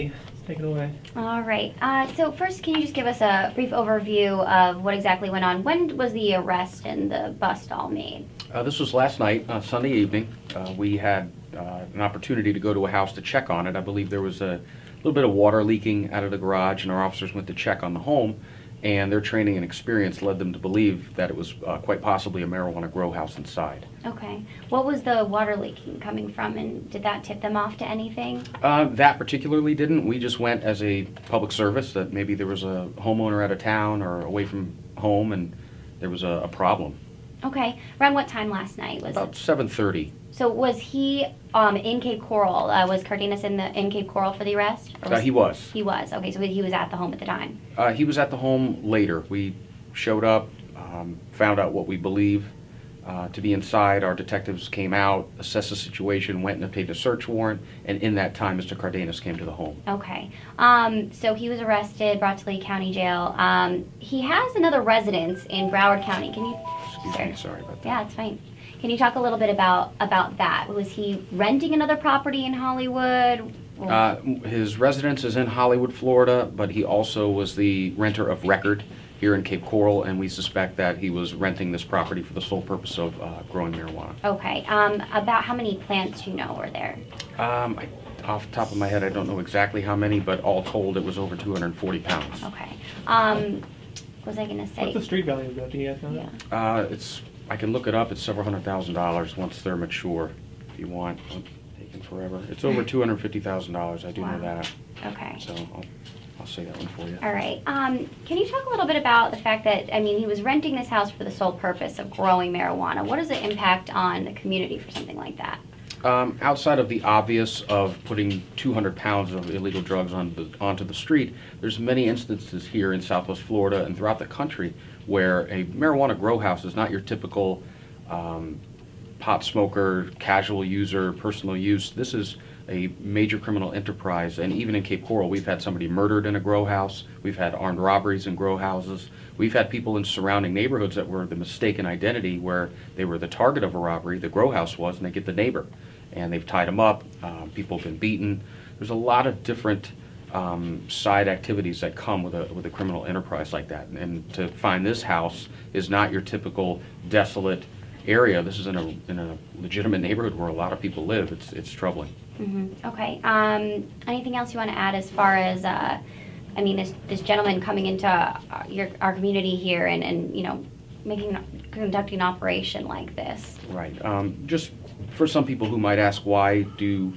Let's take it away. All right. So first, can you just give us a brief overview of what exactly went on? When was the arrest and the bust all made? This was last night, Sunday evening. We had an opportunity to go to a house to check on it. I believe there was a little bit of water leaking out of the garage, and our officers went to check on the home, and their training and experience led them to believe that it was quite possibly a marijuana grow house inside. Okay. What was the water leaking coming from, and did that tip them off to anything? That particularly didn't. We just went as a public service that maybe there was a homeowner out of town or away from home, and there was a problem. Okay. Around what time last night was About it? 7:30. So was he in Cape Coral? Was Cardenas in Cape Coral for the arrest? Or He was. He was. Okay, so he was at the home at the time. He was at the home later. We showed up, found out what we believe to be inside. Our detectives came out, assessed the situation, went and obtained a search warrant, and in that time, Mr. Cardenas came to the home. Okay. So he was arrested, brought to Lee County Jail. He has another residence in Broward County. Can you? Excuse me, sorry about that. Yeah, it's fine. Can you talk a little bit about that? Was he renting another property in Hollywood? His residence is in Hollywood, Florida, but he also was the renter of record here in Cape Coral, and we suspect that he was renting this property for the sole purpose of growing marijuana. Okay. About how many plants you know were there? Off the top of my head, I don't know exactly how many, but all told, it was over 240 pounds. Okay. What was I going to say? What's the street value of that? Do you guys know that? Yeah. I can look it up. It's several $100,000 once they're mature, if you want. Taking forever. It's over $250,000. I do know that. Okay. So I'll say that one for you. All right. Can you talk a little bit about the fact that, I mean, he was renting this house for the sole purpose of growing marijuana. What is the impact on the community for something like that? Outside of the obvious of putting 200 pounds of illegal drugs onto the street, there's many instances here in Southwest Florida and throughout the country where a marijuana grow house is not your typical pot smoker, casual user, personal use. This is a major criminal enterprise, and even in Cape Coral, we've had somebody murdered in a grow house. We've had armed robberies in grow houses. We've had people in surrounding neighborhoods that were the mistaken identity where they were the target of a robbery, the grow house was, and they get the neighbor. And they've tied them up. People have been beaten. There's a lot of different side activities that come with a criminal enterprise like that. And to find this house is not your typical desolate area. This is in a legitimate neighborhood where a lot of people live. It's troubling. Mm-hmm. Okay. Anything else you want to add as far as, I mean, this gentleman coming into our community here and you know, conducting an operation like this? Right. Just for some people who might ask, why do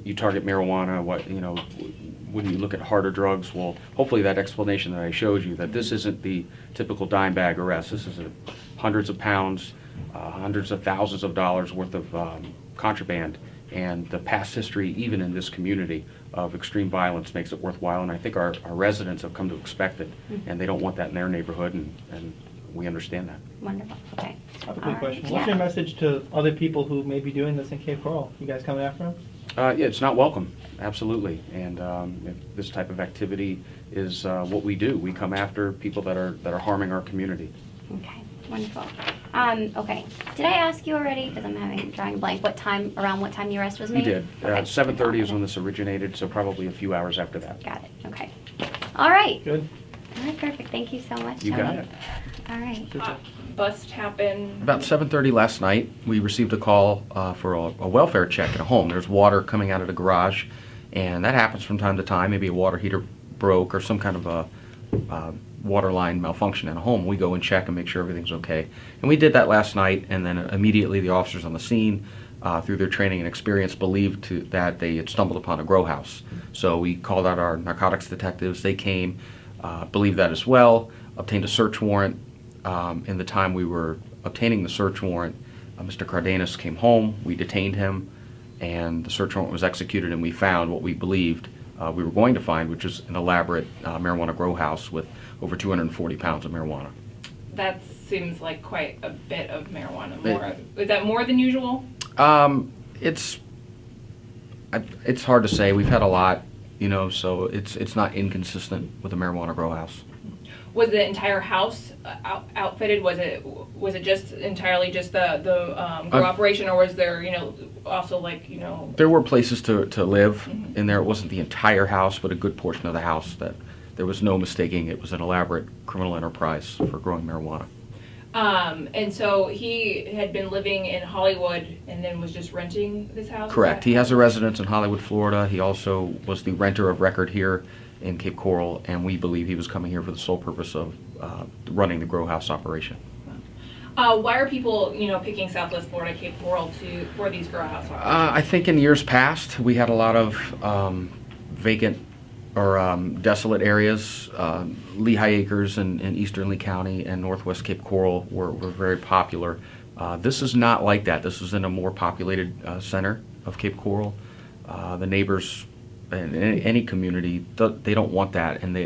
you target marijuana? Wouldn't you look at harder drugs? Well, hopefully that explanation that I showed you, that this isn't the typical dime bag arrest. This is hundreds of pounds, hundreds of thousands of dollars worth of contraband, and the past history, even in this community, of extreme violence makes it worthwhile, and I think our residents have come to expect it, and they don't want that in their neighborhood, and we understand that. Wonderful. Okay. I have a quick question. Yeah. What's your message to other people who may be doing this in Cape Coral? You guys coming after them? Yeah, it's not welcome, absolutely. And if this type of activity is what we do. We come after people that are harming our community. Okay, wonderful. Okay, did I ask you already? Because I'm drawing a blank. Around what time the arrest was made? You did. Okay. 7:30 is when this originated, so probably a few hours after that. Got it. Okay. All right. Good. All right, perfect. Thank you so much. You got Tony. it. All right. Bust happened About 7:30 last night, we received a call for a welfare check at a home. There's water coming out of the garage, and that happens from time to time. Maybe a water heater broke or some kind of a water line malfunction in a home. We go and check and make sure everything's okay. And we did that last night, and then immediately the officers on the scene, through their training and experience, believed that they had stumbled upon a grow house. So we called out our narcotics detectives. They came, believed that as well, obtained a search warrant. In the time we were obtaining the search warrant, Mr. Cardenas came home, we detained him, and the search warrant was executed, and we found what we believed we were going to find, which is an elaborate marijuana grow house with over 240 pounds of marijuana. That seems like quite a bit of marijuana. Is that more than usual? It's hard to say. We've had a lot, so it's not inconsistent with a marijuana grow house. Was the entire house outfitted? Was it just entirely just the grow operation, or was there also like, you know? There were places to live in there. It wasn't the entire house, but a good portion of the house that there was no mistaking it was an elaborate criminal enterprise for growing marijuana. And so he had been living in Hollywood and then was just renting this house? Correct. He has a residence in Hollywood, Florida. He also was the renter of record here in Cape Coral, and we believe he was coming here for the sole purpose of running the grow house operation. Why are people, you know, picking Southwest Florida, Cape Coral for these grow house operations? I think in years past we had a lot of vacant or desolate areas. Lehigh Acres in eastern Lee County and northwest Cape Coral were very popular. This is not like that. This is in a more populated center of Cape Coral. The neighbors in any community, they don't want that, and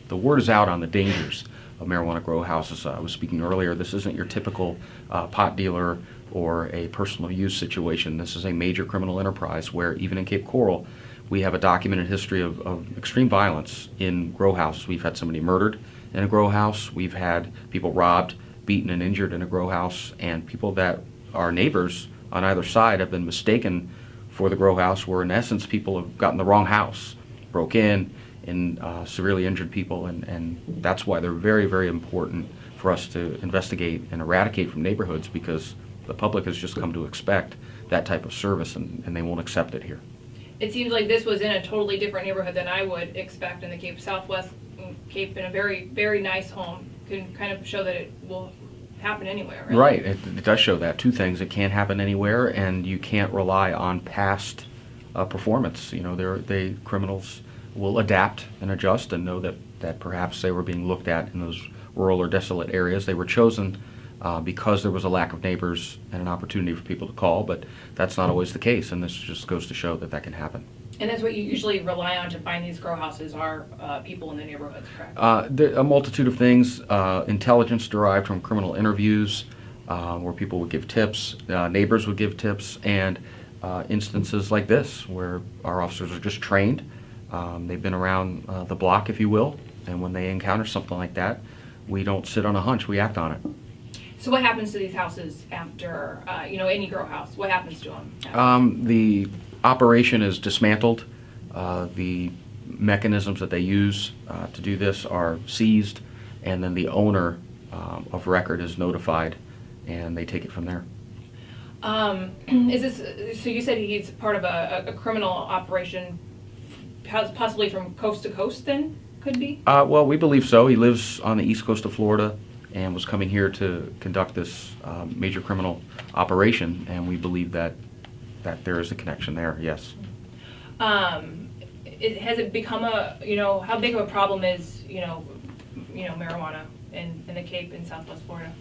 the word is out on the dangers of marijuana grow houses. I was speaking earlier, this isn't your typical pot dealer or a personal use situation. This is a major criminal enterprise where even in Cape Coral we have a documented history of extreme violence in grow houses. We've had somebody murdered in a grow house, we've had people robbed, beaten and injured in a grow house, and people that are neighbors on either side have been mistaken for the grow house, where in essence people have gotten the wrong house, broke in, and severely injured people, and that's why they're very, very important for us to investigate and eradicate from neighborhoods, because the public has just come to expect that type of service, and they won't accept it here. It seems like this was in a totally different neighborhood than I would expect in the Cape. Southwest Cape, in a very, very nice home, can kind of show that it will happen anywhere, really. Right, it does show that. Two things: it can't happen anywhere, and you can't rely on past performance. You know, criminals will adapt and adjust and know that perhaps they were being looked at in those rural or desolate areas. They were chosen because there was a lack of neighbors and an opportunity for people to call, but that's not always the case, and this just goes to show that can happen. And that's what you usually rely on to find these grow houses are people in the neighborhoods, correct? A multitude of things. Intelligence derived from criminal interviews where people would give tips, neighbors would give tips, and instances like this where our officers are just trained. They've been around the block, if you will, and when they encounter something like that, we don't sit on a hunch, we act on it. So what happens to these houses after, you know, any grow house? What happens to them? The operation is dismantled. The mechanisms that they use to do this are seized, and then the owner of record is notified, and they take it from there. Is this, so you said he's part of a criminal operation, possibly from coast to coast then, could be? Well, we believe so. He lives on the east coast of Florida and was coming here to conduct this major criminal operation, and we believe that there is a connection there, yes. Has it become you know, how big of a problem is, you know, marijuana in the Cape in Southwest Florida?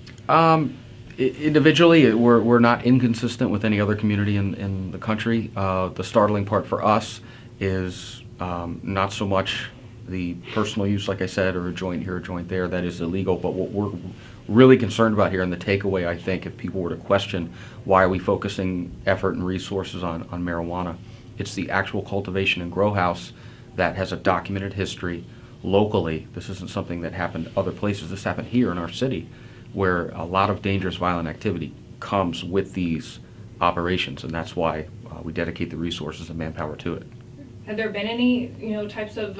Individually, we're not inconsistent with any other community in the country. The startling part for us is not so much the personal use, like I said, or a joint here, a joint there, that is illegal, but what we're really concerned about here, and the takeaway, I think, if people were to question why are we focusing effort and resources on marijuana, it's the actual cultivation and grow house that has a documented history locally. This isn't something that happened other places. This happened here in our city, where a lot of dangerous violent activity comes with these operations, and that's why we dedicate the resources and manpower to it. Have there been any, you know, types of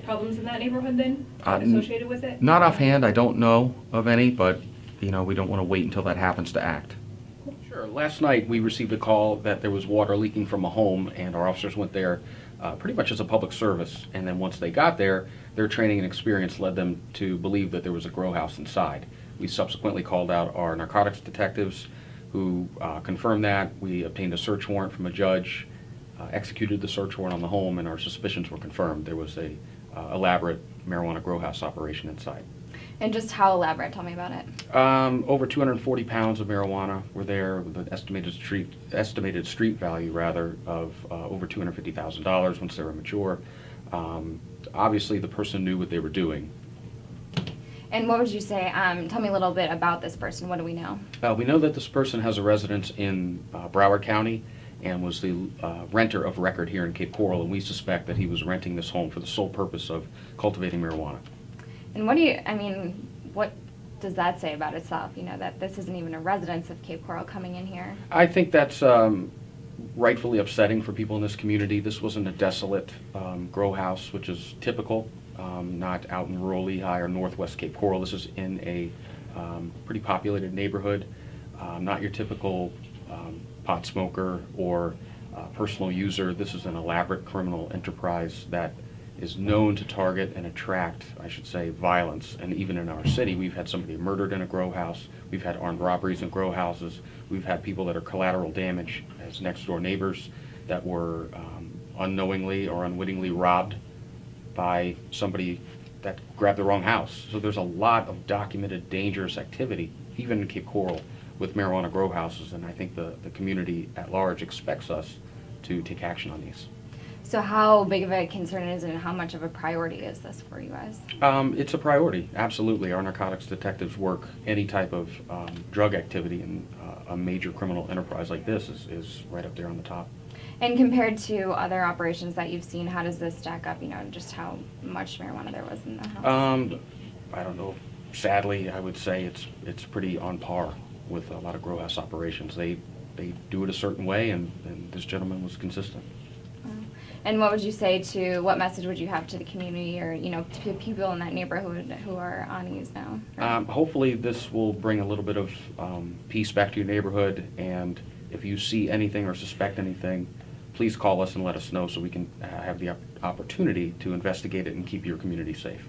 problems in that neighborhood then associated with it? Not offhand, I don't know of any, but you know, we don't want to wait until that happens to act. Sure. Last night we received a call that there was water leaking from a home, and our officers went there pretty much as a public service. And then once they got there, their training and experience led them to believe that there was a grow house inside. We subsequently called out our narcotics detectives, who confirmed that. We obtained a search warrant from a judge, executed the search warrant on the home, and our suspicions were confirmed. There was a elaborate marijuana grow house operation inside. And just how elaborate? Tell me about it. Over 240 pounds of marijuana were there, with an estimated street value rather of over $250,000 once they were mature. Obviously, the person knew what they were doing. And what would you say? Tell me a little bit about this person. What do we know? We know that this person has a residence in Broward County and was the renter of record here in Cape Coral, and we suspect that he was renting this home for the sole purpose of cultivating marijuana. And what do you, I mean, what does that say about itself, you know, that this isn't even a residence of Cape Coral coming in here? I think that's rightfully upsetting for people in this community. This wasn't a desolate grow house, which is typical, not out in rural Lehigh or northwest Cape Coral. This is in a pretty populated neighborhood, not your typical pot smoker or personal user. This is an elaborate criminal enterprise that is known to target and attract, I should say, violence. And even in our city, we've had somebody murdered in a grow house. We've had armed robberies in grow houses. We've had people that are collateral damage as next door neighbors that were unknowingly or unwittingly robbed by somebody that grabbed the wrong house. So there's a lot of documented dangerous activity, even in Cape Coral, with marijuana grow houses, and I think the community at large expects us to take action on these. So how big of a concern is it, and how much of a priority is this for you guys? It's a priority, absolutely. Our narcotics detectives work any type of drug activity, and a major criminal enterprise like this is right up there on the top. And compared to other operations that you've seen, how does this stack up, you know, just how much marijuana there was in the house? I don't know. Sadly, I would say it's pretty on par with a lot of grow house operations. They do it a certain way, and this gentleman was consistent. And what would you say what message would you have to the community, or, you know, to people in that neighborhood who are on ease now? Hopefully this will bring a little bit of peace back to your neighborhood, and if you see anything or suspect anything, please call us and let us know so we can have the opportunity to investigate it and keep your community safe.